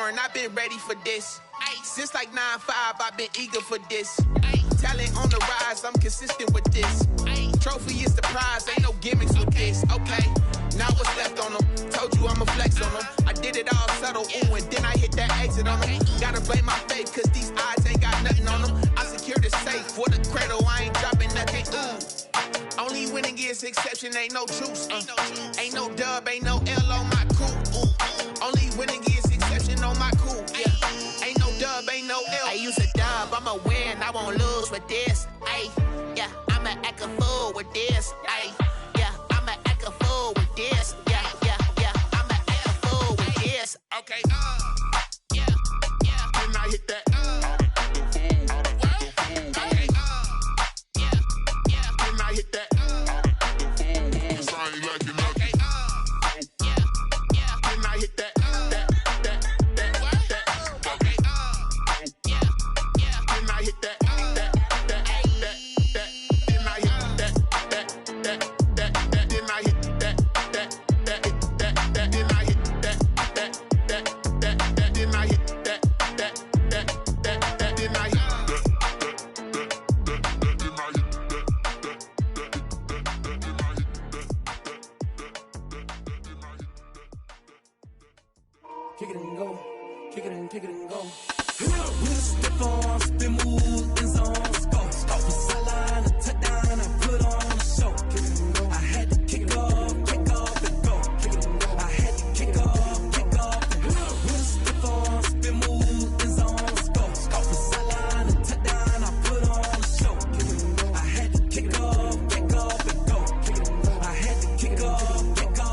foreign, I've been ready for this. Since like 9-5, I've been eager for this. Talent on the rise, I'm consistent with this. Trophy is the prize, ain't no gimmicks with this. Okay, now what's left on them? Told you I'ma flex on them. I did it all subtle, ooh, and then I hit that exit on them. Gotta blame my faith, cause these eyes ain't got nothing on them. I secured the safe for the cradle, I ain't dropping nothing, ooh. Only winning is exception, ain't no truce. Ain't no dub, ain't no L on my cool. Only winning is exception on my cool. Yeah, ain't no dub, ain't no L. I use a dub, I'ma win, I won't lose with this. Ay, yeah, I'ma act a fool with this. Ay, yeah, I'ma act a fool with this. Yeah, I'ma act a fool with this. Okay, yeah, then I hit that. Then I hit that. Kick it and go, kick it and go. With a stiff arm, spin move, in zone, go. Off the sideline, a touchdown, I put on a show. Kick it and go. I had to kick off and go. Kick it and go. I had to kick off and go. With a stiff arm, spin move, in zone, go. Off the sideline, a touchdown, I put on a show. Kick it and go. I had to kick off and go. Kick it and go. I had to kick off and go.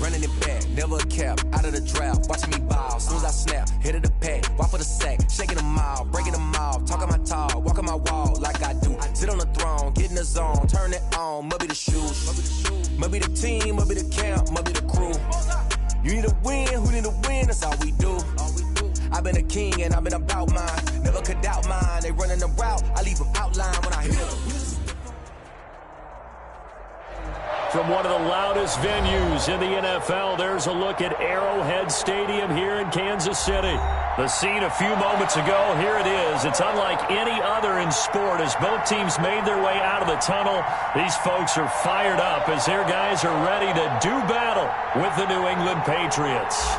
Running it back, never a cap, out of the drought, watching me ball. Soon as I snap, hit of the pack, walk for the sack, shaking them out, breaking them off, talking my talk, walking my wall like I do. Sit on the throne, get in the zone, turn it on, must be the shoes, must be the team, must be the camp, must be the crew. You need a win, who need a win, that's all we do. I've been a king and I've been about mine, never could doubt mine. They running the route, I leave them outline when I hit them. From one of the loudest venues in the NFL, there's a look at Arrowhead Stadium here in Kansas City. The scene a few moments ago, here it is. It's unlike any other in sport as both teams made their way out of the tunnel. These folks are fired up as their guys are ready to do battle with the New England Patriots.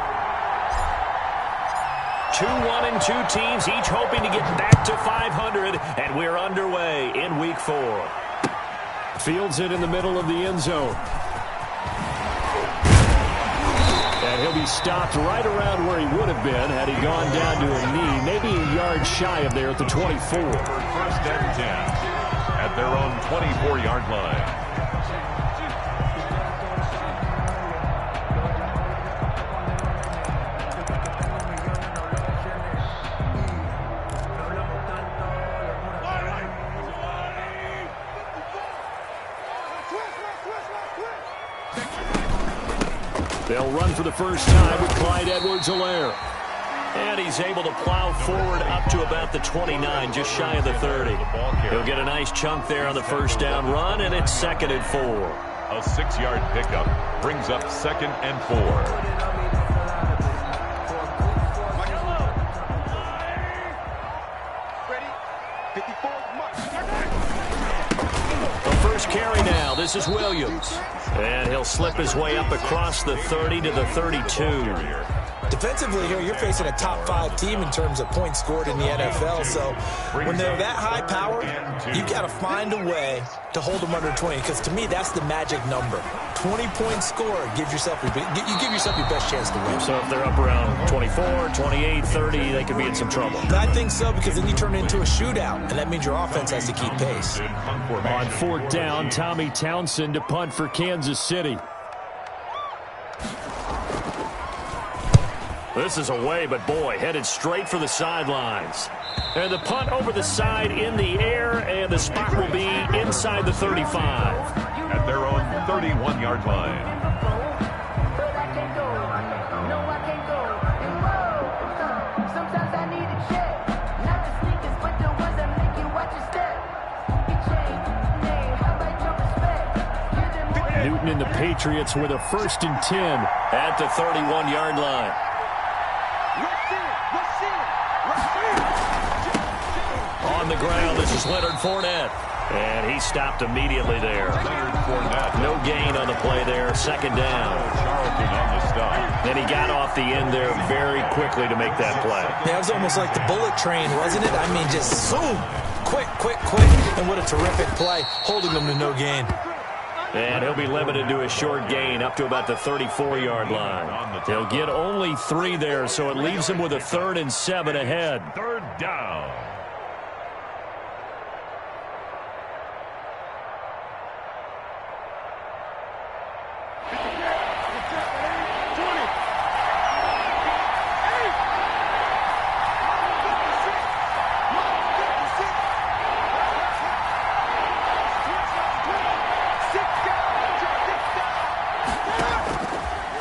2-1-2 teams, each hoping to get back to 500, and we're underway in Week 4. Fields it in the middle of the end zone. And he'll be stopped right around where he would have been had he gone down to a knee, maybe a yard shy of there at the 24. First and 10 at their own 24-yard line. They'll run for the first time with Clyde Edwards-Helaire. And he's able to plow forward up to about the 29, just shy of the 30. He'll get a nice chunk there on the first down run, and it's 2nd and 4. A 6-yard pickup brings up 2nd and 4. The first carry now. This is Williams. And he'll slip his way up across the 30 to the 32. Defensively here, you're facing a top 5 team in terms of points scored in the NFL. So when they're that high power, you've got to find a way to hold them under 20. Because to me, that's the magic number. 20-point score gives yourself you give yourself your best chance to win. So if they're up around 24, 28, 30, they could be in some trouble. I think so, because then you turn it into a shootout, and that means your offense has to keep pace. On 4th down, Tommy Townsend to punt for Kansas City. This is away, but boy, headed straight for the sidelines. And the punt over the side in the air, and the spot will be inside the 35. At their own 31-yard line. Newton and the Patriots with a 1st and 10 at the 31-yard line. On the ground, this is Leonard Fournette. And he stopped immediately there. No gain on the play there. Second down. Charlton on the stop. And he got off the end there very quickly to make that play. Yeah, it was almost like the bullet train, wasn't it? I mean, just zoom. Quick. And what a terrific play, holding them to no gain. And he'll be limited to a short gain up to about the 34-yard line. He'll get only 3 there, so it leaves him with a 3rd and 7 ahead. Third down.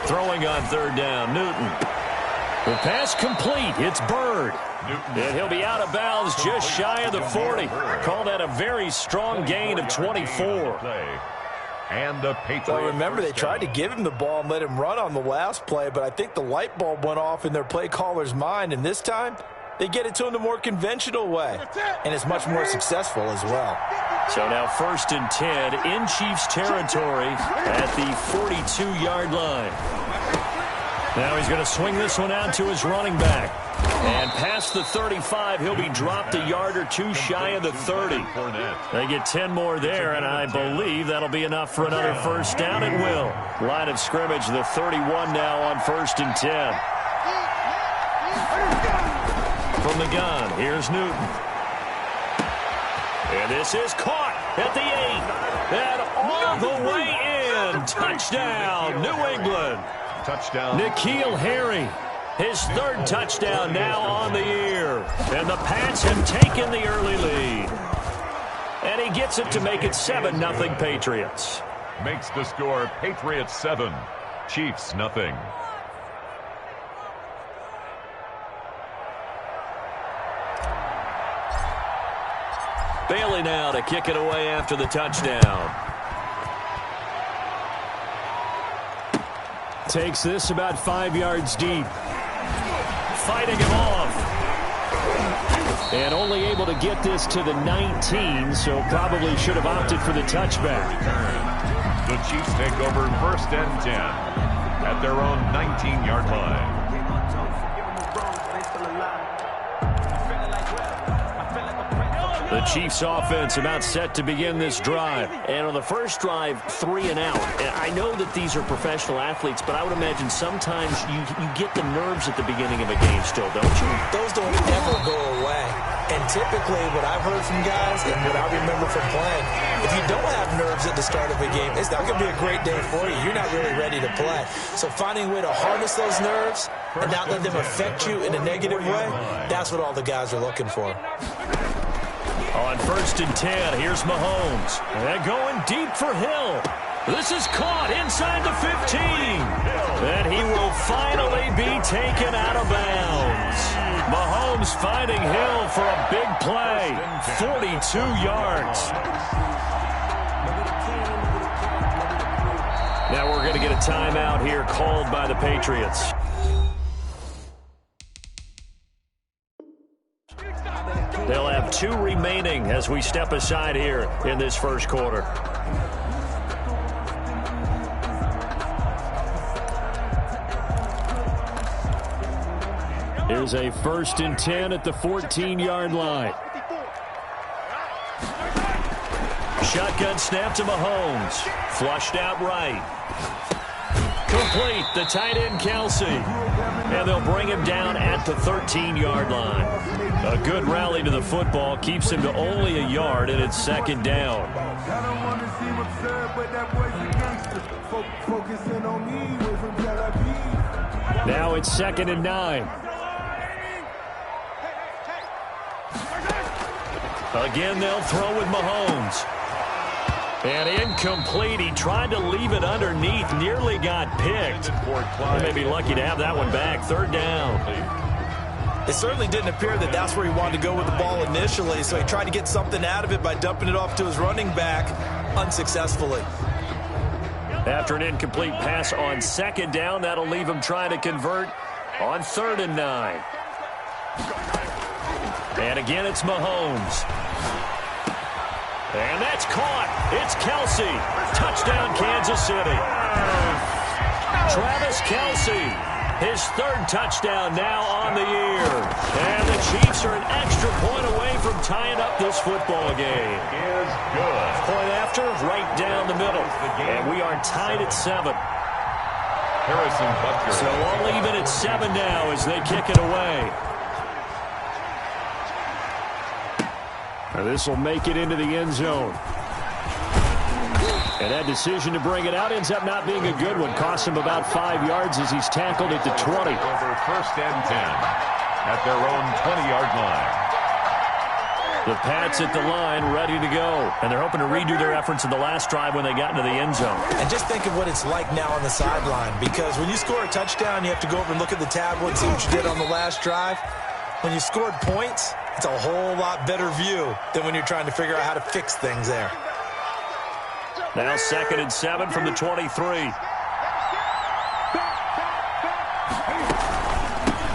Throwing on 3rd down, Newton. The pass complete. It's Bird. And he'll be out of bounds just shy of the 40. Call that a very strong gain of 24. And the Patriots. Well, remember, they tried to give him the ball and let him run on the last play, but I think the light bulb went off in their play caller's mind, and this time they get it to him the more conventional way, and it's much more successful as well. So now 1st and 10 in Chiefs territory at the 42-yard line. Now he's going to swing this one out to his running back. And past the 35, he'll be dropped a yard or 2 shy of the 30. They get 10 more there, and I believe that'll be enough for another 1st down. It will. Line of scrimmage, the 31 now on 1st and 10. From the gun, here's Newton. And this is caught at the 8. And all the way in. Touchdown, New England. Touchdown. N'Keal Harry, his 3rd touchdown now on the year. And the Pats have taken the early lead. And he gets it to make it 7-0 Patriots. Makes the score Patriots 7, Chiefs nothing. Bailey now to kick it away after the touchdown. Takes this about 5 yards deep. Fighting him off. And only able to get this to the 19, so probably should have opted for the touchback. The Chiefs take over 1st and 10 at their own 19-yard line. The Chiefs offense about set to begin this drive. And on the first drive, 3 and out. And I know that these are professional athletes, but I would imagine sometimes you get the nerves at the beginning of a game still, don't you? Those don't ever go away. And typically what I've heard from guys and what I remember from playing, if you don't have nerves at the start of a game, it's not going to be a great day for you. You're not really ready to play. So finding a way to harness those nerves and not let them affect you in a negative way, that's what all the guys are looking for. On 1st and 10, here's Mahomes. And going deep for Hill. This is caught inside the 15. And he will finally be taken out of bounds. Mahomes finding Hill for a big play. 42 yards. Now we're going to get a timeout here called by the Patriots. They'll have 2 remaining as we step aside here in this first quarter. Here's a 1st and 10 at the 14-yard line. Shotgun snap to Mahomes. Flushed out right. Complete, the tight end Kelsey. And they'll bring him down at the 13-yard line. A good rally to the football keeps him to only a yard, and it's 2nd down. Now it's 2nd and 9. Again, they'll throw with Mahomes. And incomplete. He tried to leave it underneath. Nearly got picked. He may be lucky to have that one back. 3rd down. It certainly didn't appear that that's where he wanted to go with the ball initially, so he tried to get something out of it by dumping it off to his running back unsuccessfully. After an incomplete pass on 2nd down, that'll leave him trying to convert On 3rd and 9. And again, it's Mahomes. And that's caught. It's Kelsey. Touchdown, Kansas City. Travis Kelsey, his 3rd touchdown now on the year. And the Chiefs are an extra point away from tying up this football game. Is good. Point after, right down the middle. And we are tied at 7. Harrison Butker. So all even at 7 now as they kick it away. Now this will make it into the end zone. And that decision to bring it out ends up not being a good one. Costs him about 5 yards as he's tackled at the 20. Over 1st and 10 at their own 20-yard line. The Pats at the line, ready to go. And they're hoping to redo their efforts in the last drive when they got into the end zone. And just think of what it's like now on the sideline. Because when you score a touchdown, you have to go over and look at the tablet and see what you did on the last drive. When you scored points, it's a whole lot better view than when you're trying to figure out how to fix things there. Now 2nd and 7 from the 23.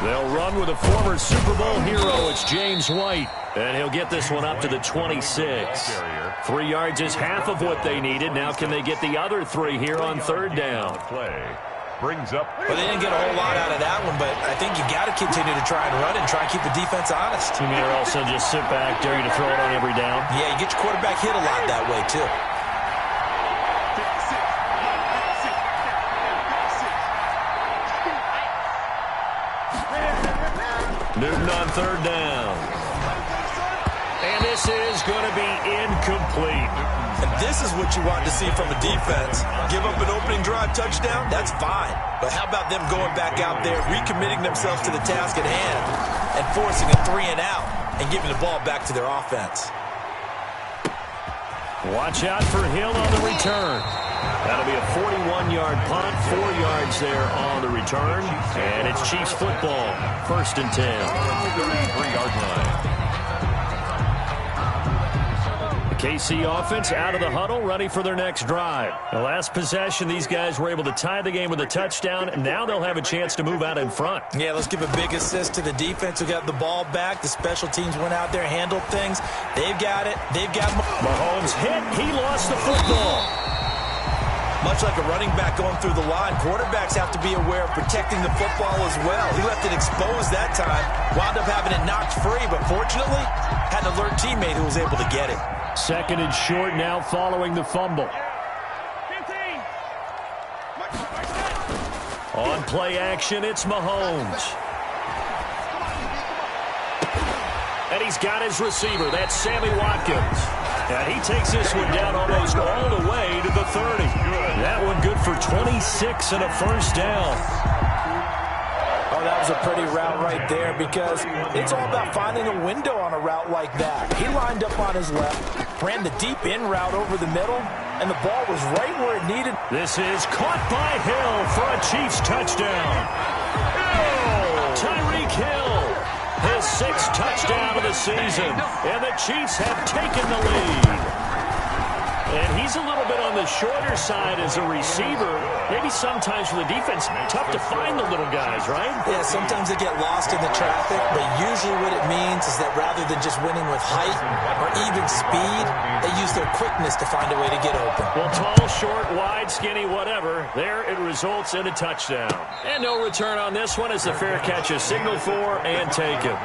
They'll run with a former Super Bowl hero. It's James White. And he'll get this one up to the 26. 3 yards is half of what they needed. Now can they get the other 3 here on 3rd down? Brings up. Well, they didn't get a whole lot out of that one, but I think you got to continue to try and run and try and keep the defense honest. You mean or also just sit back, dare you to throw it on every down? Yeah, you get your quarterback hit a lot that way, too. Newton on 3rd down. And this is going to be incomplete. And this is what you want to see from a defense. Give up an opening drive touchdown, that's fine. But how about them going back out there, recommitting themselves to the task at hand, and forcing a 3 and out, and giving the ball back to their offense. Watch out for Hill on the return. That'll be a 41-yard punt, 4 yards there on the return. And it's Chiefs football, 1st and 10. 33-yard line. KC offense out of the huddle, ready for their next drive. The last possession, these guys were able to tie the game with a touchdown, and now they'll have a chance to move out in front. Yeah, let's give a big assist to the defense who got the ball back. The special teams went out there, handled things. They've got it. They've got Mahomes hit. He lost the football. Much like a running back going through the line, quarterbacks have to be aware of protecting the football as well. He left it exposed that time, wound up having it knocked free, but fortunately, had an alert teammate who was able to get it. 2nd and short now following the fumble. On play action, it's Mahomes. And he's got his receiver. That's Sammy Watkins. And he takes this one down almost all the way to the 30. That one good for 26 and a 1st down. Oh, that was a pretty route right there because it's all about finding a window on a route like that. He lined up on his left, ran the deep in route over the middle, and the ball was right where it needed. This is caught by Hill for a Chiefs touchdown. Tyreek Hill, his 6th touchdown of the season, and the Chiefs have taken the lead. And he's a little bit on the shorter side as a receiver. Maybe sometimes for the defense, tough to find the little guys, right? Yeah, sometimes they get lost in the traffic, but usually what it means is that rather than just winning with height or even speed, they use their quickness to find a way to get open. Well, tall, short, wide, skinny, whatever, there it results in a touchdown. And no return on this one as the fair catch is signaled for and taken.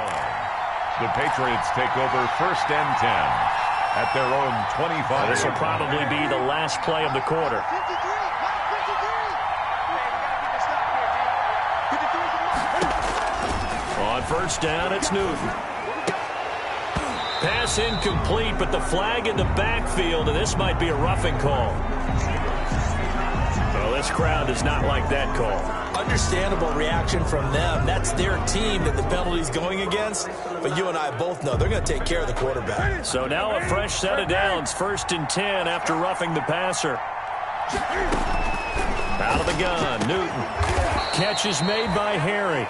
The Patriots take over 1st and 10. At their own 25. This will probably be the last play of the quarter. On 1st down, it's Newton. Pass incomplete, but the flag in the backfield, and this might be a roughing call. Well, this crowd does not like that call. Understandable reaction from them. That's their team that the penalty's going against. But you and I both know they're going to take care of the quarterback. So now a fresh set of downs. 1st and 10 after roughing the passer. Out of the gun, Newton. Catch is made by Harry.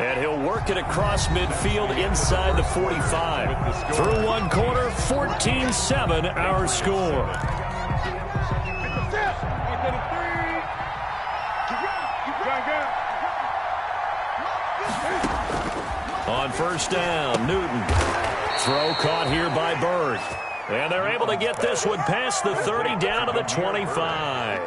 And he'll work it across midfield inside the 45. Through one quarter, 14-7 our score. On first down, Newton. Throw caught here by Bird. And they're able to get this one past the 30 down to the 25.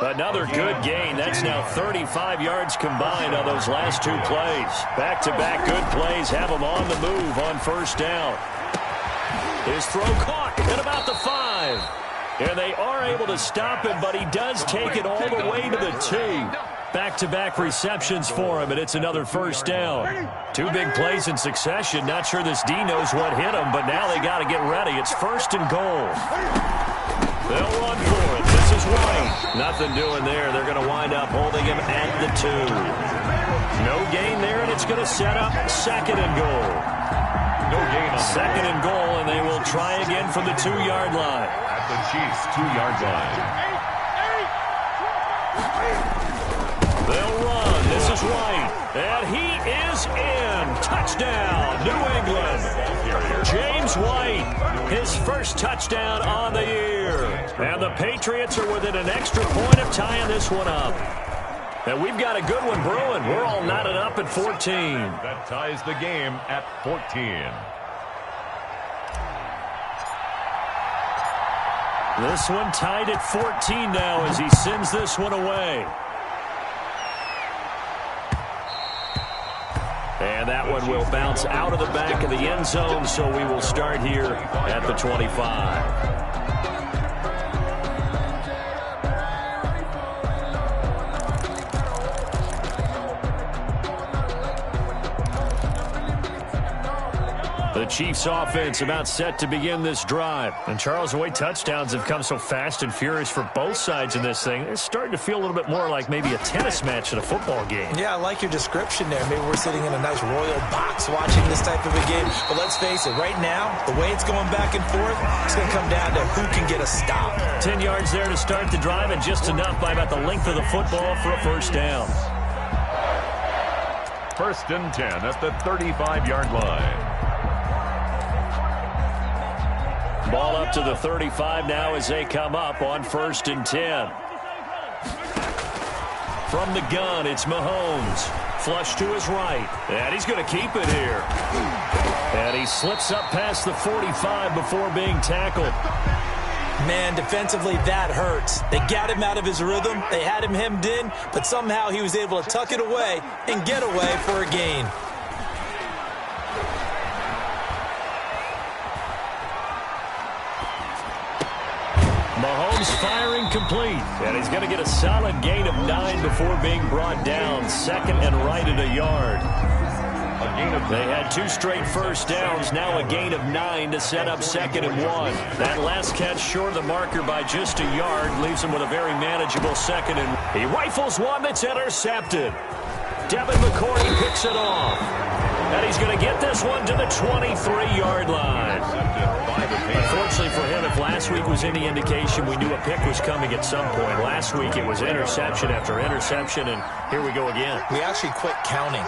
Another good gain. That's now 35 yards combined on those last two plays. Back-to-back good plays have them on the move on first down. His throw caught at about the 5. And they are able to stop him, but he does take it all the way to the 2. Back-to-back receptions for him, and it's another first down. Two big plays in succession. Not sure this D knows what hit him, but now they got to get ready. It's first and goal. They'll run for it. This is White. Nothing doing there. They're going to wind up holding him at the 2. No gain there, and it's going to set up second and goal. No gain on second and goal, and they will try again from the 2-yard line. At the Chiefs' 2-yard line. They'll run. This is White. And he is in. Touchdown, New England. James White, his first touchdown on the year. And the Patriots are within an extra point of tying this one up. And we've got a good one brewing. We're all knotted up at 14. That ties the game at 14. This one tied at 14 now as he sends this one away. And that one will bounce out of the back of the end zone, so we will start here at the 25. The Chiefs offense about set to begin this drive. And Charles, the way touchdowns have come so fast and furious for both sides in this thing, it's starting to feel a little bit more like maybe a tennis match at a football game. Yeah, I like your description there. Maybe we're sitting in a nice royal box watching this type of a game. But let's face it, right now, the way it's going back and forth, it's going to come down to who can get a stop. 10 yards there to start the drive, and just enough by about the length of the football for a first down. First and 10 at the 35-yard line. Ball up to the 35 now as they come up on first and 10. From the gun, it's Mahomes. Flush to his right. And he's going to keep it here. And he slips up past the 45 before being tackled. Man, defensively, that hurts. They got him out of his rhythm. They had him hemmed in, but somehow he was able to tuck it away and get away for a gain. Mahomes firing complete, and he's going to get a solid gain of 9 before being brought down. Second and right at a yard. They had 2 straight first downs, now a gain of 9 to set up second and 1. That last catch short of the marker by just a yard leaves him with a very manageable second, and he rifles one that's intercepted. Devin McCourty picks it off, and he's going to get this one to the 23-yard line. Unfortunately for him, if last week was any indication, we knew a pick was coming at some point. Last week it was interception after interception, and here we go again. We actually quit counting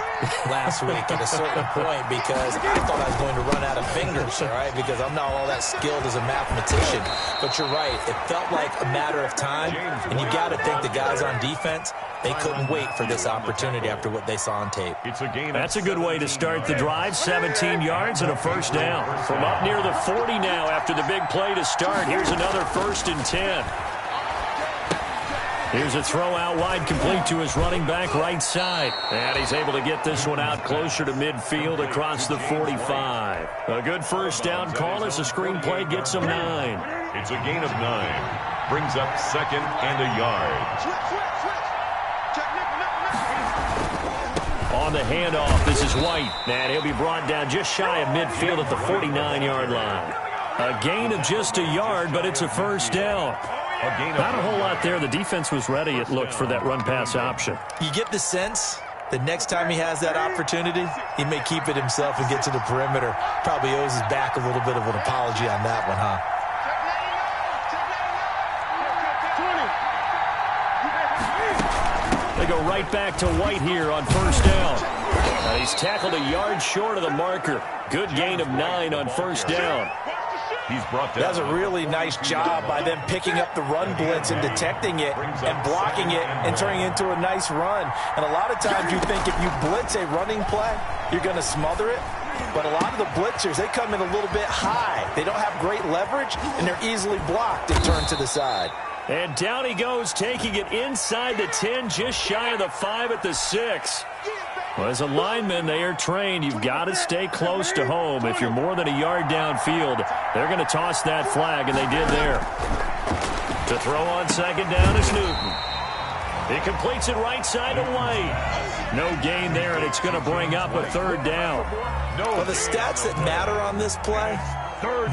last week at a certain point because I thought I was going to run out of fingers, all right, because I'm not all that skilled as a mathematician. But you're right. It felt like a matter of time, and you got to think the guys on defense, they couldn't wait for this opportunity after what they saw on tape. That's a good way to start the drive. 17 yards and a first down. From up near the 40 now after the big play to start. Here's another first and 10. Here's a throw out wide complete to his running back right side. And he's able to get this one out closer to midfield across the 45. A good first down call as the screen play gets him 9. It's a gain of 9. Brings up second and a yard. On the handoff, this is White. And he'll be brought down just shy of midfield at the 49-yard line. A gain of just a yard, but it's a first down. Not a whole lot there. The defense was ready, it looked, for that run-pass option. You get the sense that next time he has that opportunity, he may keep it himself and get to the perimeter. Probably owes his back a little bit of an apology on that one, huh? They go right back to White here on first down. He's tackled a yard short of the marker. Good gain of 9 on first down. He's brought down. That's a really nice job by them picking up the run blitz and detecting it and blocking it and turning it into a nice run. And a lot of times you think if you blitz a running play, you're going to smother it. But a lot of the blitzers, they come in a little bit high. They don't have great leverage, and they're easily blocked and turned to the side. And down he goes, taking it inside the 10, just shy of the 5 at the 6. Well, as a lineman, they are trained. You've got to stay close to home. If you're more than a yard downfield, they're going to toss that flag, and they did there. To throw on second down is Newton. He completes it right side to White. No gain there, and it's going to bring up a third down. Well, the stats that matter on this play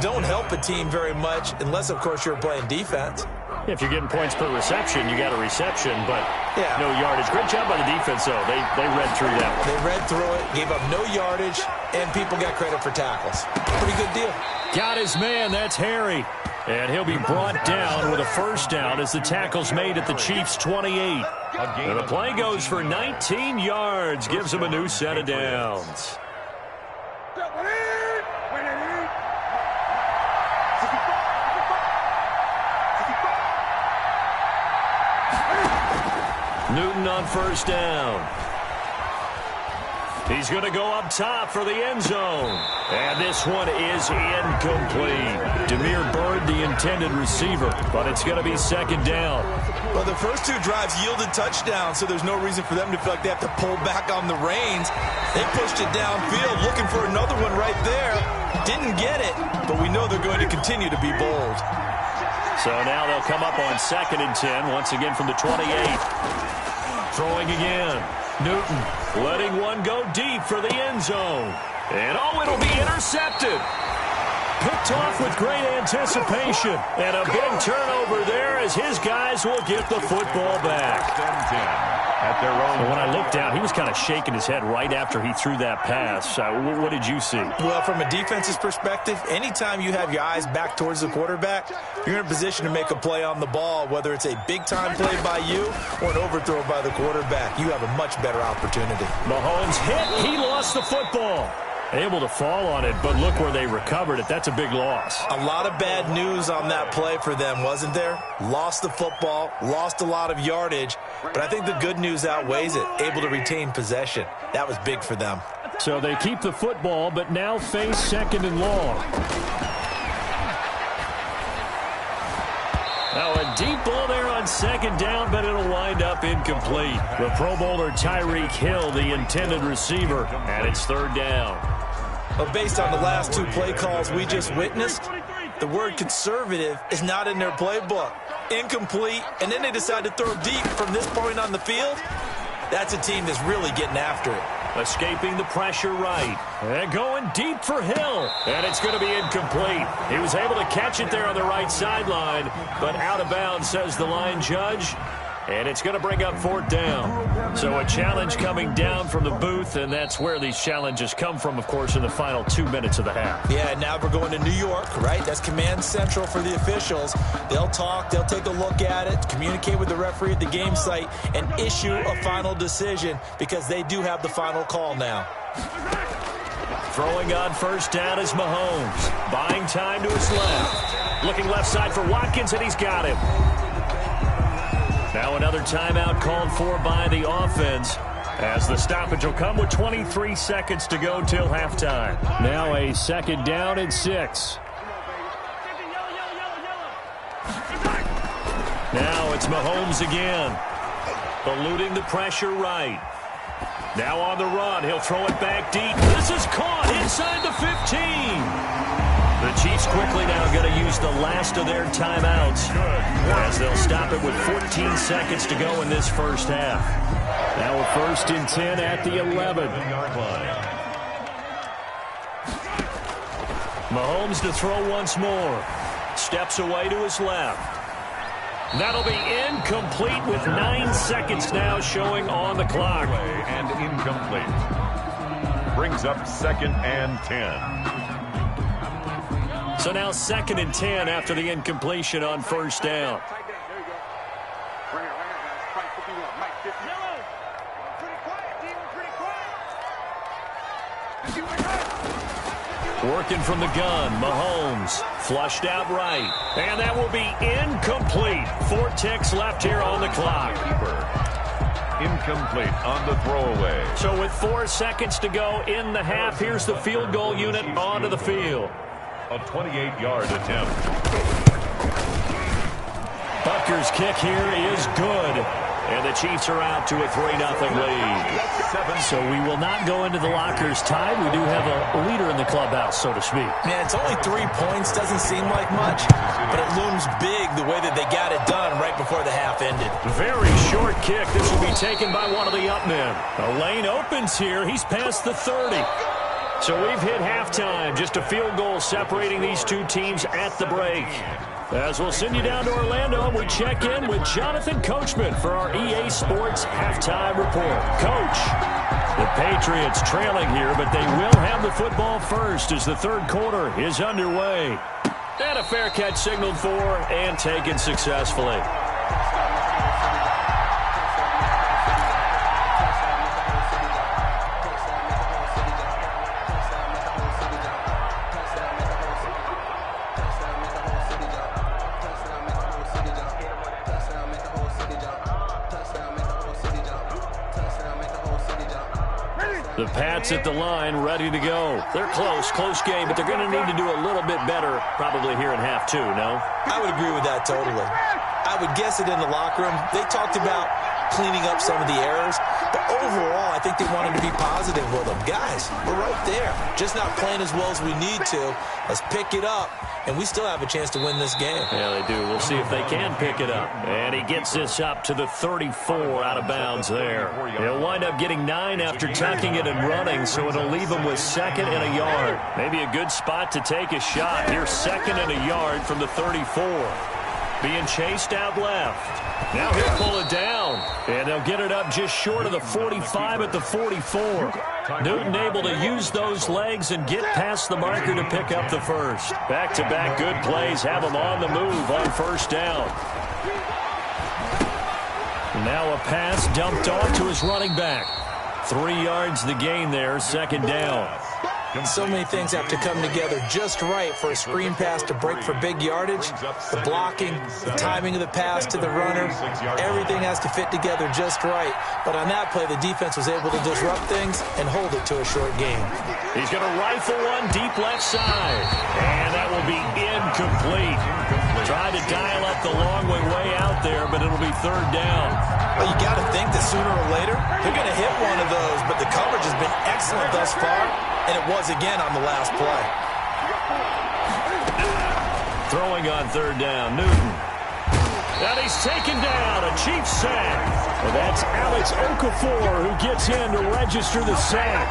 don't help a team very much unless, of course, you're playing defense. If you're getting points per reception, you got a reception, but no yardage. Great job by the defense, though. They read through that one. They read through it, gave up no yardage, and people got credit for tackles. Pretty good deal. Got his man. That's Harry. And he'll be brought down with a first down as the tackle's made at the Chiefs' 28. And the play goes for 19 yards. Gives him a new set of downs. Newton on first down. He's going to go up top for the end zone. And this one is incomplete. Damiere Byrd, the intended receiver, but it's going to be second down. Well, the first two drives yielded touchdowns, so there's no reason for them to feel like they have to pull back on the reins. They pushed it downfield, looking for another one right there. Didn't get it, but we know they're going to continue to be bold. So now they'll come up on 2nd and 10, once again from the 28. Throwing again. Newton letting one go deep for the end zone. And it'll be intercepted. Picked off with great anticipation. And a big turnover there as his guys will get the football back. At their own. When I looked down, he was kind of shaking his head right after he threw that pass. What did you see? Well, from a defense's perspective, anytime you have your eyes back towards the quarterback, you're in a position to make a play on the ball, whether it's a big-time play by you or an overthrow by the quarterback. You have a much better opportunity. Mahomes hit. He lost the football. Able to fall on it, but look where they recovered it. That's a big loss. A lot of bad news on that play for them, wasn't there? Lost the football, lost a lot of yardage, but I think the good news outweighs it. Able to retain possession. That was big for them. So they keep the football, but now face 2nd and long. Now a deep ball there on 2nd down, but it'll wind up incomplete. The Pro Bowler Tyreek Hill, the intended receiver, and it's 3rd down. But based on the last two play calls we just witnessed, the word conservative is not in their playbook. Incomplete, and then they decide to throw deep from this point on the field. That's a team that's really getting after it. Escaping the pressure right. And going deep for Hill. And it's going to be incomplete. He was able to catch it there on the right sideline, but out of bounds, says the line judge. And it's going to bring up 4th down. So a challenge coming down from the booth, and that's where these challenges come from, of course, in the final 2 minutes of the half. Yeah, now we're going to New York, right? That's command central for the officials. They'll talk, they'll take a look at it, communicate with the referee at the game site, and issue a final decision because they do have the final call now. Throwing on first down is Mahomes. Buying time to his left. Looking left side for Watkins, and he's got him. Now another timeout called for by the offense as the stoppage will come with 23 seconds to go till halftime. Now a 2nd down and 6. Now it's Mahomes again. Eluding the pressure right. Now on the run. He'll throw it back deep. This is caught inside the 15. The Chiefs quickly now going to use the last of their timeouts as they'll stop it with 14 seconds to go in this first half. Now a 1st and 10 at the 11. Mahomes to throw once more. Steps away to his left. That'll be incomplete with 9 seconds now showing on the clock. And incomplete. Brings up 2nd and 10. So now 2nd and 10 after the incompletion on first down. Working from the gun, Mahomes. Flushed out right. And that will be incomplete. 4 ticks left here on the clock. Incomplete on the throwaway. So with 4 seconds to go in the half, here's the field goal unit onto the field. A 28-yard attempt. Butker's kick here is good. And the Chiefs are out to a 3-0 lead. So we will not go into the lockers tied. We do have a leader in the clubhouse, so to speak. Yeah, it's only 3 points. Doesn't seem like much, but it looms big the way that they got it done right before the half ended. Very short kick. This will be taken by one of the up men. A lane opens here. He's past the 30. So we've hit halftime. Just a field goal separating these two teams at the break. As we'll send you down to Orlando, we check in with Jonathan Coachman for our EA Sports Halftime Report. Coach, the Patriots trailing here, but they will have the football first as the third quarter is underway. And a fair catch signaled for and taken successfully. The Pats at the line, ready to go. They're close game, but they're going to need to do a little bit better probably here in half 2, no? I would agree with that totally. I would guess it in the locker room. They talked about cleaning up some of the errors, but overall, I think they wanted to be positive with them. Guys, we're right there. Just not playing as well as we need to. Let's pick it up, and we still have a chance to win this game. Yeah, they do. We'll see if they can pick it up. And he gets this up to the 34 out of bounds there. He'll wind up getting 9 after tucking it and running, so it'll leave him with 2nd and a yard. Maybe a good spot to take a shot. Here's 2nd and a yard from the 34. Being chased out left. Now he'll pull it down, and they'll get it up just short of the 45 at the 44. Newton able to use those legs and get past the marker to pick up the first. Back-to-back good plays have him on the move on first down. Now a pass dumped off to his running back. 3 yards the gain there, 2nd down. So many things have to come together just right for a screen pass to break for big yardage. The blocking, the timing of the pass to the runner, everything has to fit together just right. But on that play, the defense was able to disrupt things and hold it to a short game. He's going to rifle one deep left side, and that will be incomplete. Tried to dial up the long way out there, but it'll be 3rd down. Well, you got to think that sooner or later, they're going to hit one of those, but the coverage has been excellent thus far. And it was again on the last play. Throwing on 3rd down, Newton. And he's taken down, a Chiefs sack. And that's Alex Okafor who gets in to register the sack.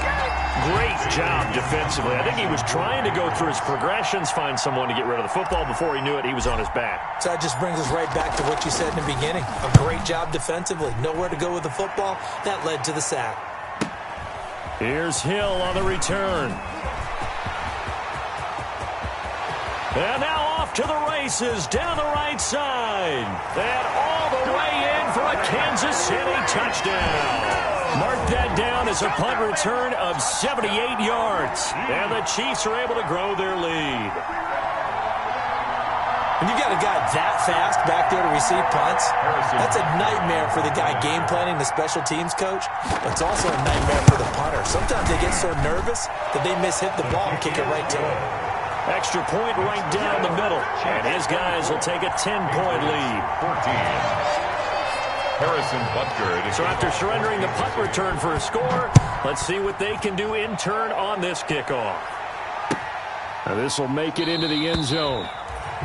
Great job defensively. I think he was trying to go through his progressions, find someone to get rid of the football. Before he knew it, he was on his back. So that just brings us right back to what you said in the beginning. A great job defensively. Nowhere to go with the football. That led to the sack. Here's Hill on the return. And now off to the races down the right side. And all the way in for a Kansas City touchdown. Mark that down as a punt return of 78 yards. And the Chiefs are able to grow their lead. When you got a guy that fast back there to receive punts, that's a nightmare for the guy game planning, the special teams coach. But it's also a nightmare for the punter. Sometimes they get so nervous that they mishit the ball and kick it right to him. Extra point right down the middle. And his guys will take a 10-point lead. 14. Harrison Butker. So after surrendering the punt return for a score, let's see what they can do in turn on this kickoff. Now this will make it into the end zone.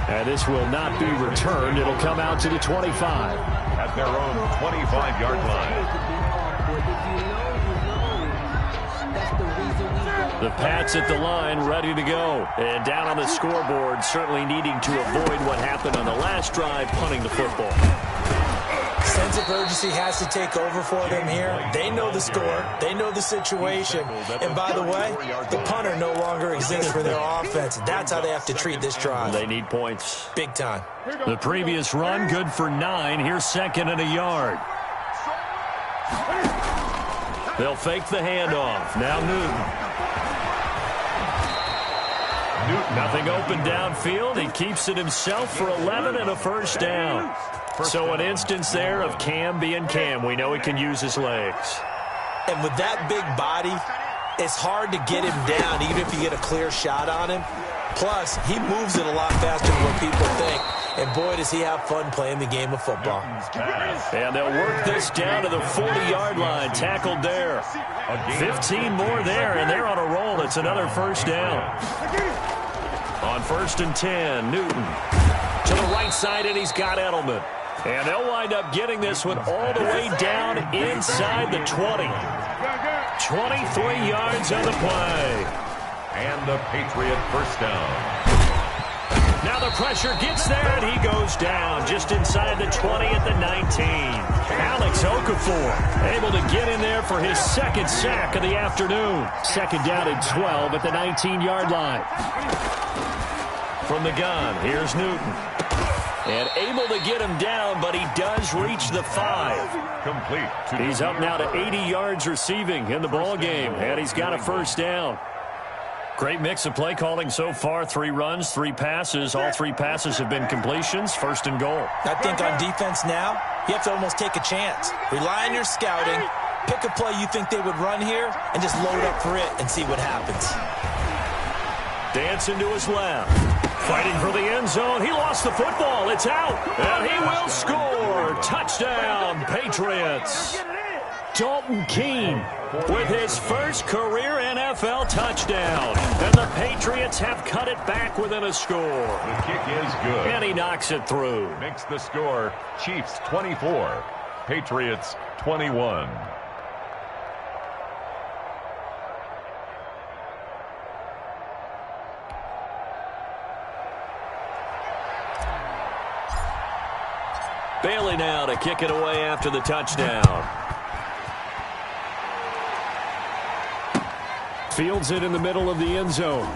And this will not be returned. It'll come out to the 25. At their own 25-yard line. The Pats at the line, ready to go. And down on the scoreboard, certainly needing to avoid what happened on the last drive, punting the football. Sense of urgency has to take over for them here. They know the score. They know the situation. And by the way, the punter no longer exists for their offense. That's how they have to treat this drive. They need points. Big time. The previous run, good for 9. Here's 2nd and a yard. They'll fake the handoff. Now Newton. Newton. Nothing open downfield. He keeps it himself for 11 and a first down. So an instance there of Cam being Cam. We know he can use his legs. And with that big body, it's hard to get him down, even if you get a clear shot on him. Plus, he moves it a lot faster than what people think. And boy, does he have fun playing the game of football. And they'll work this down to the 40-yard line. Tackled there. 15 more there, and they're on a roll. It's another first down. On 1st and 10, Newton to the right side, and he's got Edelman. And they'll wind up getting this one all the way down inside the 20. 23 yards on the play. And the Patriot first down. Now the pressure gets there, and he goes down just inside the 20 at the 19. Alex Okafor able to get in there for his second sack of the afternoon. Second down and 12 at the 19-yard line. From the gun, here's Newton. And able to get him down, but he does reach the 5. Complete. He's up now to 80 yards receiving in the ball game, and he's got a first down. Great mix of play calling so far. 3 runs, 3 passes. All 3 passes have been completions. First and goal. I think on defense now, you have to almost take a chance. Rely on your scouting. Pick a play you think they would run here, and just load up for it and see what happens. Dancing to his left. Fighting for the end zone. He lost the football. It's out. And he will score. Touchdown, Patriots. Dalton Keene with his first career NFL touchdown. And the Patriots have cut it back within a score. The kick is good. And he knocks it through. Makes the score Chiefs 24, Patriots 21. Bailey now to kick it away after the touchdown. Fields it in the middle of the end zone.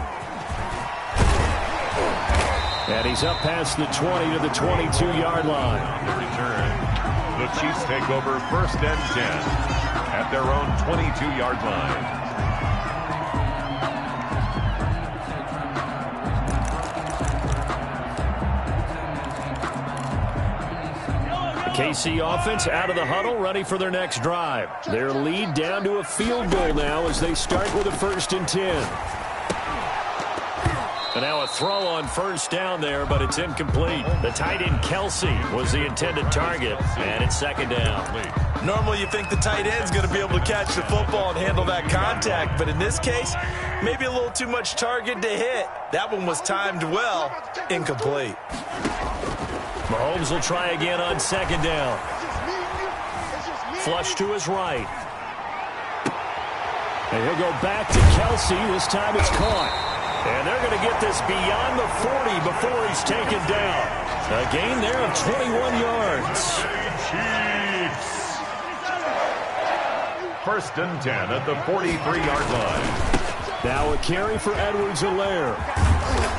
And he's up past the 20 to the 22-yard line. On the return, the Chiefs take over 1st and 10 at their own 22-yard line. KC offense out of the huddle, ready for their next drive. Their lead down to a field goal now as they start with a 1st and 10. And now a throw on first down there, but it's incomplete. The tight end Kelsey was the intended target, and it's 2nd down. Normally you think the tight end's going to be able to catch the football and handle that contact, but in this case, maybe a little too much target to hit. That one was timed well, incomplete. Mahomes will try again on 2nd down. Flush to his right. And he'll go back to Kelsey. This time it's caught. And they're going to get this beyond the 40 before he's taken down. A gain there of 21 yards. Chiefs. 1st and 10 at the 43-yard line. Now a carry for Edwards-Helaire.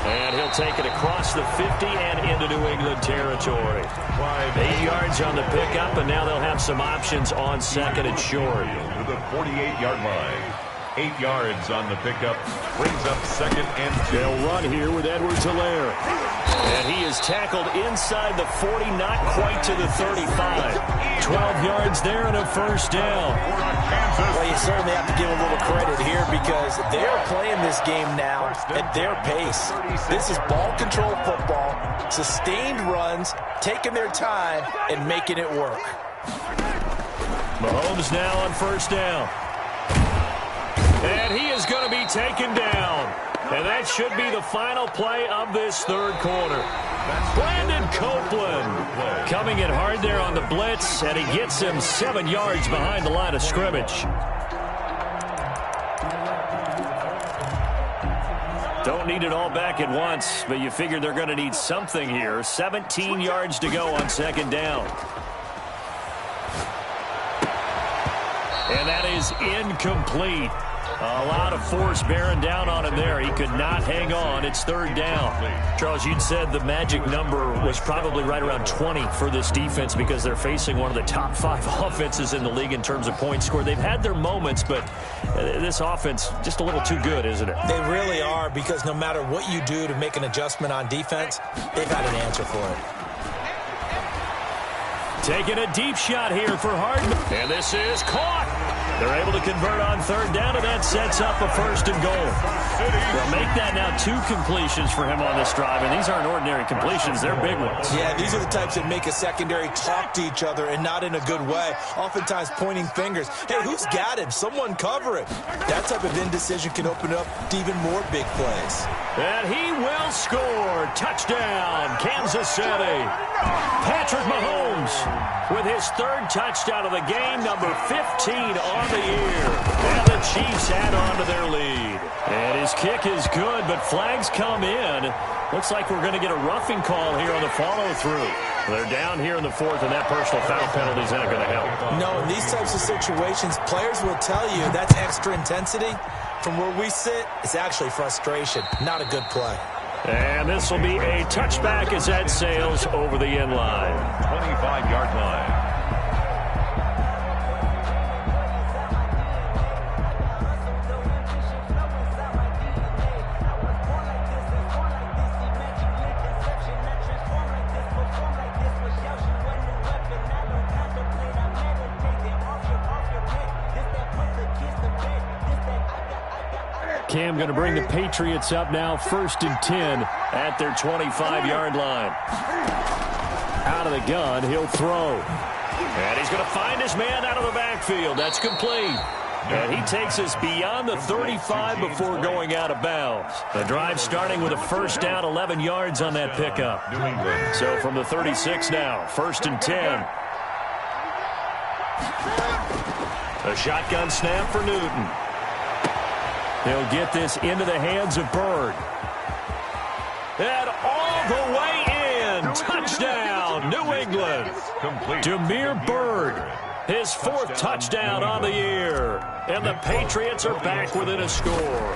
And he'll take it across the 50 and into New England territory. 8 yards on the pickup, and now they'll have some options on 2nd and short. To the 48-yard line. 8 yards on the pickup. Brings up 2nd and 2. They'll run here with Edwards-Helaire. And he is tackled inside the 40, not quite to the 35. 12 yards there and a first down. Well, you certainly have to give a little credit here because they're playing this game now at their pace. This is ball control football, sustained runs, taking their time, and making it work. Mahomes now on first down. And he is going to be taken down. And that should be the final play of this 3rd quarter. Brandon Copeland coming in hard there on the blitz, and he gets him 7 yards behind the line of scrimmage. Don't need it all back at once, but you figure they're going to need something here. 17 yards to go on 2nd down. And that is incomplete. A lot of force bearing down on him there. He could not hang on. It's third down. Charles, you'd said the magic number was probably right around 20 for this defense because they're facing one of the top 5 offenses in the league in terms of points scored. They've had their moments, but this offense just a little too good, isn't it? They really are, because no matter what you do to make an adjustment on defense, they've had an answer for it. Taking a deep shot here for Hardman. And this is caught. They're able to convert on third down, and that sets up a first and goal. They'll make that now 2 completions for him on this drive, and these aren't ordinary completions. They're big ones. Yeah, these are the types that make a secondary talk to each other, and not in a good way. Oftentimes pointing fingers. Hey, who's got him? Someone cover it. That type of indecision can open up to even more big plays. And he will score. Touchdown, Kansas City. Patrick Mahomes with his 3rd touchdown of the game, number 15 on the year. And the Chiefs add on to their lead. And his kick is good, but flags come in. Looks like we're going to get a roughing call here on the follow-through. They're down here in the 4th, and that personal foul penalty is not going to help. No, in these types of situations, players will tell you that's extra intensity. From where we sit, it's actually frustration. Not a good play. And this will be a touchback as that sails over the end line. 25-yard line. Cam going to bring the Patriots up now, 1st and 10 at their 25-yard line. Out of the gun, he'll throw. And he's going to find his man out of the backfield. That's complete. And he takes us beyond the 35 before going out of bounds. The drive starting with a first down, 11 yards on that pickup. So from the 36 now, 1st and 10. A shotgun snap for Newton. He'll get this into the hands of Bird. And all the way in. Touchdown, New England. Damiere Byrd, his 4th touchdown on the year. And the Patriots are back within a score.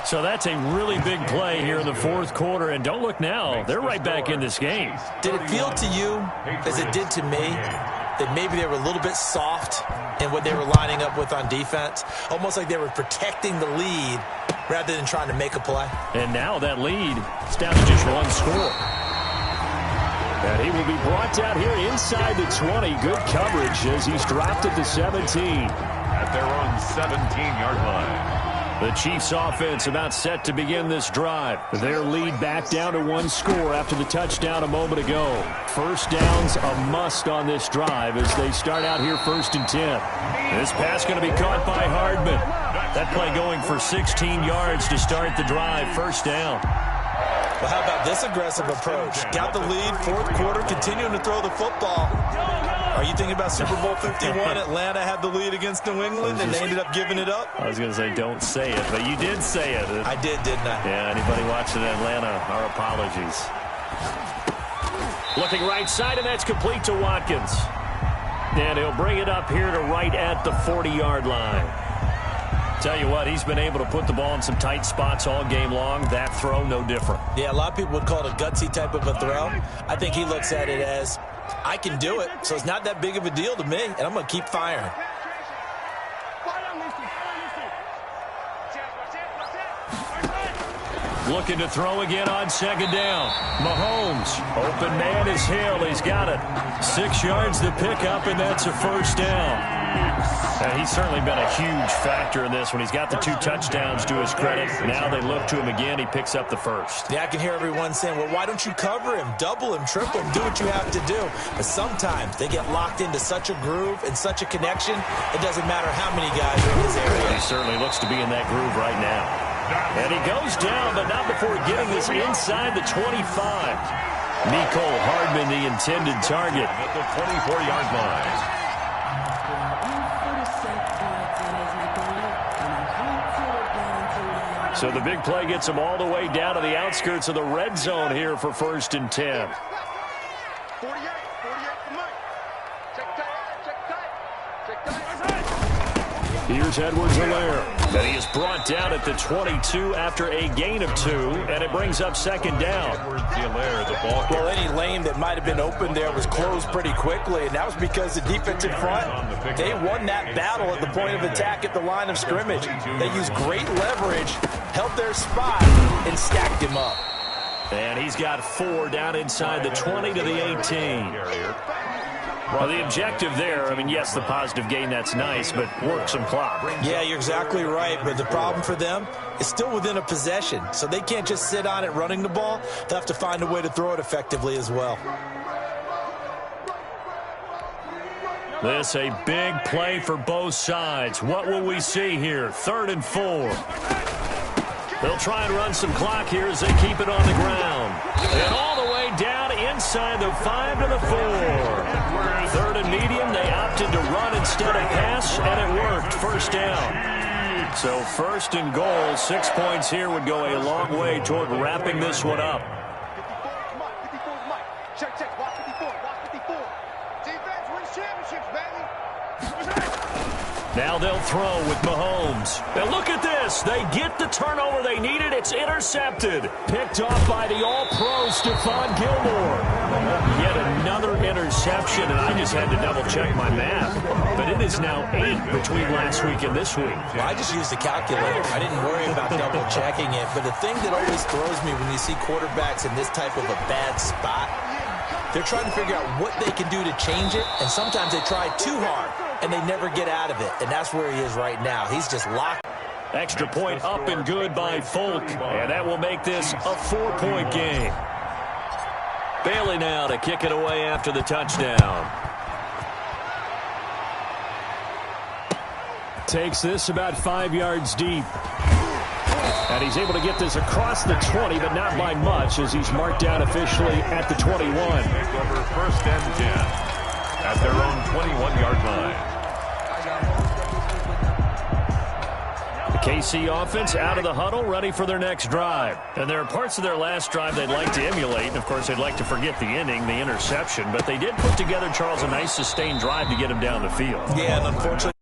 So that's a really big play here in the 4th quarter. And don't look now, they're right back in this game. Did it feel to you, as it did to me, that maybe they were a little bit soft in what they were lining up with on defense? Almost like they were protecting the lead rather than trying to make a play. And now that lead is down to just 1 score. And he will be brought down here inside the 20. Good coverage as he's dropped at the 17. At their own 17-yard line. The Chiefs offense about set to begin this drive. Their lead back down to 1 score after the touchdown a moment ago. First down's a must on this drive as they start out here 1st and 10. This pass going to be caught by Hardman. That play going for 16 yards to start the drive. First down. Well, how about this aggressive approach? Got the lead, 4th quarter, continuing to throw the football. Are you thinking about Super Bowl 51? Atlanta had the lead against New England, and they ended up giving it up? I was going to say don't say it, but you did say it. I did, didn't I? Yeah, anybody watching Atlanta, our apologies. Looking right side, and that's complete to Watkins. And he'll bring it up here to right at the 40-yard line. Tell you what, he's been able to put the ball in some tight spots all game long. That throw, no different. Yeah, a lot of people would call it a gutsy type of a throw. I think he looks at it as, I can do it, so it's not that big of a deal to me, and I'm going to keep firing. Looking to throw again on 2nd down. Mahomes, open man is Hill. He's got it. 6 yards to pick up, and that's a first down. And he's certainly been a huge factor in this when he's got the 2 touchdowns to his credit. Now they look to him again. He picks up the first. Yeah, I can hear everyone saying, well, why don't you cover him, double him, triple him, do what you have to do. But sometimes they get locked into such a groove and such a connection, it doesn't matter how many guys are in his area. He certainly looks to be in that groove right now. And he goes down, but not before getting this inside the 25. Mecole Hardman, the intended target. At the 24-yard line. So the big play gets him all the way down to the outskirts of the red zone here for 1st and 10. 48, come on. Check tight. Here's Edwards-Helaire. And he is brought down at the 22 after a gain of 2, and it brings up second down. Edwards-Helaire, the ball Well, any lane that might have been open there was closed pretty quickly, and that was because the defensive front, they won that battle at the point of attack at the line of scrimmage. They used great leverage, held their spot, and stacked him up. And he's got 4 down inside the 20 to the 18. Well, the objective there, I mean, yes, the positive gain, that's nice, but work some clock. Yeah, you're exactly right, but the problem for them is still within a possession, so they can't just sit on it running the ball. They'll have to find a way to throw it effectively as well. This a big play for both sides. What will we see here? 3rd and 4. They'll try and run some clock here as they keep it on the ground. And all the way down inside the 5 to the 4. 3rd and medium, they opted to run instead of pass, and it worked. First down. So 1st and goal, 6 points here would go a long way toward wrapping this one up. Now they'll throw with Mahomes. And look at this. They get the turnover they needed. It's intercepted. Picked off by the all-pro Stephon Gilmore. Yet another interception, and I just had to double-check my math. But it is now 8 between last week and this week. Well, I just used a calculator. I didn't worry about double-checking it. But the thing that always throws me when you see quarterbacks in this type of a bad spot, they're trying to figure out what they can do to change it, and sometimes they try too hard, and they never get out of it, and that's where he is right now. He's just locked. Extra point up and good by Folk, and that will make this a 4-point game. Bailey now to kick it away after the touchdown. Takes this about 5 yards deep. And he's able to get this across the 20, but not by much, as he's marked down officially at the 21. Over 1st and 10 at their own 21-yard line. The KC offense out of the huddle, ready for their next drive. And there are parts of their last drive they'd like to emulate. And, of course, they'd like to forget the inning, the interception. But they did put together, Charles, a nice sustained drive to get him down the field. Yeah, and unfortunately,